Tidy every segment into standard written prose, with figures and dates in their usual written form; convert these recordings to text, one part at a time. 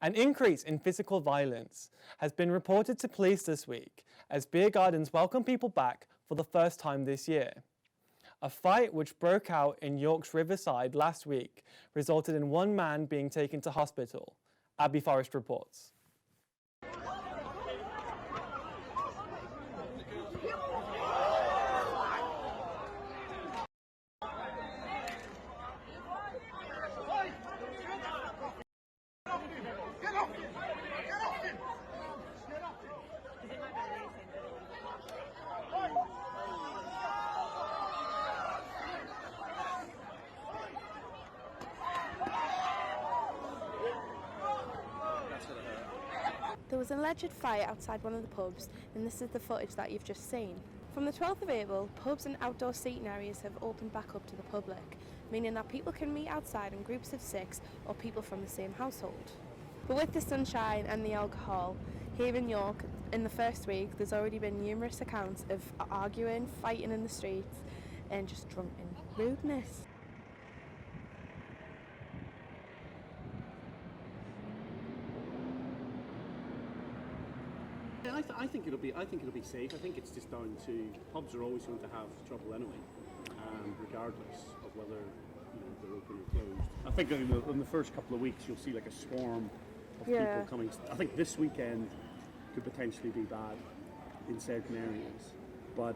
An increase in physical violence has been reported to police this week as beer gardens welcome people back for the first time this year. A fight which broke out in York's Riverside last week resulted in one man being taken to hospital. Abby Forrest reports. There was an alleged fight outside one of the pubs, and this is the footage that you've just seen. From the 12th of April, pubs and outdoor seating areas have opened back up to the public, meaning that people can meet outside in groups of 6 or people from the same household. But with the sunshine and the alcohol, here in York, in the first week, there's already been numerous accounts of arguing, fighting in the streets, and just drunken rudeness. Yeah, I think it'll be safe. I think it's just down to pubs are always going to have trouble anyway, regardless of whether they're open or closed. I think in the first couple of weeks you'll see like a swarm of people coming. I think this weekend could potentially be bad in certain areas, but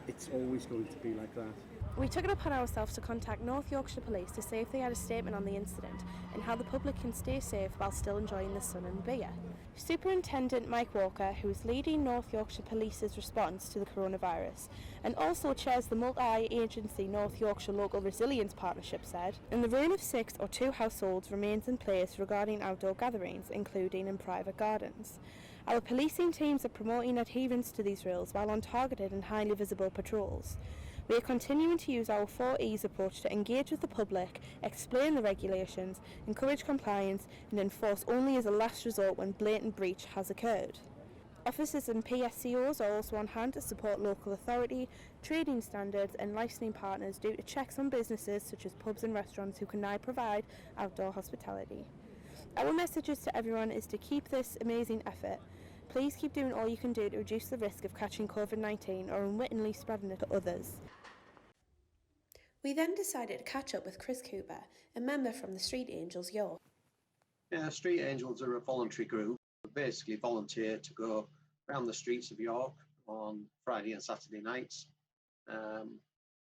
it's always going to be like that. We took it upon ourselves to contact North Yorkshire Police to see if they had a statement on the incident and how the public can stay safe while still enjoying the sun and beer. Superintendent Mike Walker, who is leading North Yorkshire Police's response to the coronavirus and also chairs the multi-agency North Yorkshire Local Resilience Partnership, said, "And the rule of 6 or 2 households remains in place regarding outdoor gatherings, including in private gardens. Our policing teams are promoting adherence to these rules while on targeted and highly visible patrols. We are continuing to use our 4E's approach to engage with the public, explain the regulations, encourage compliance, and enforce only as a last resort when blatant breach has occurred. Officers and PSCOs are also on hand to support local authority, trading standards and licensing partners due to checks on businesses such as pubs and restaurants who can now provide outdoor hospitality. Our messages to everyone is to keep this amazing effort. Please keep doing all you can do to reduce the risk of catching COVID-19 or unwittingly spreading it to others." We then decided to catch up with Chris Cooper, a member from the Street Angels York. Yeah, Street Angels are a voluntary group. We basically volunteer to go around the streets of York on Friday and Saturday nights,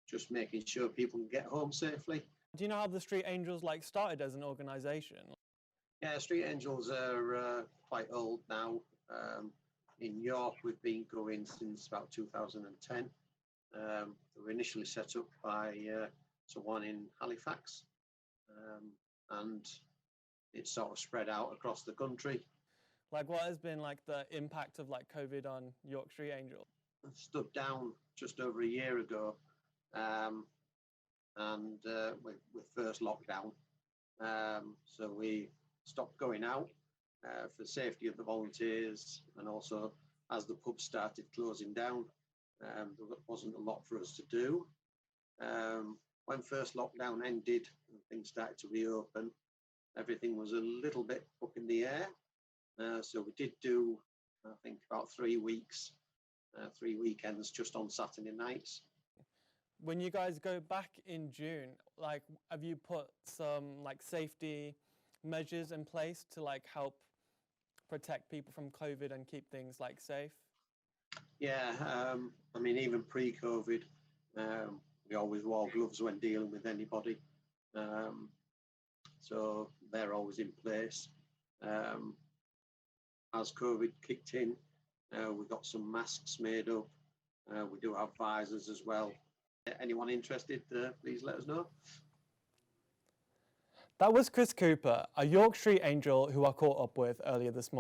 just making sure people can get home safely. Do you know how the Street Angels started as an organisation? Yeah, Street Angels are quite old now. In York, we've been going since about 2010. They were initially set up by someone in Halifax, and it's sort of spread out across the country. What has been the impact of COVID on York Street Angel? I stood down just over a year ago, and with first lockdown, so we stopped going out for the safety of the volunteers, and also as the pubs started closing down, there wasn't a lot for us to do. When first lockdown ended and things started to reopen, everything was a little bit up in the air. So we did do, I think, about 3 weeks, 3 weekends just on Saturday nights. When you guys go back in June, have you put some safety measures in place to help protect people from COVID and keep things safe? Yeah, I mean, even pre-COVID, we always wore gloves when dealing with anybody. So they're always in place. As COVID kicked in, we got some masks made up. We do have visors as well. Anyone interested, please let us know. That was Chris Cooper, a York Street Angel who I caught up with earlier this morning.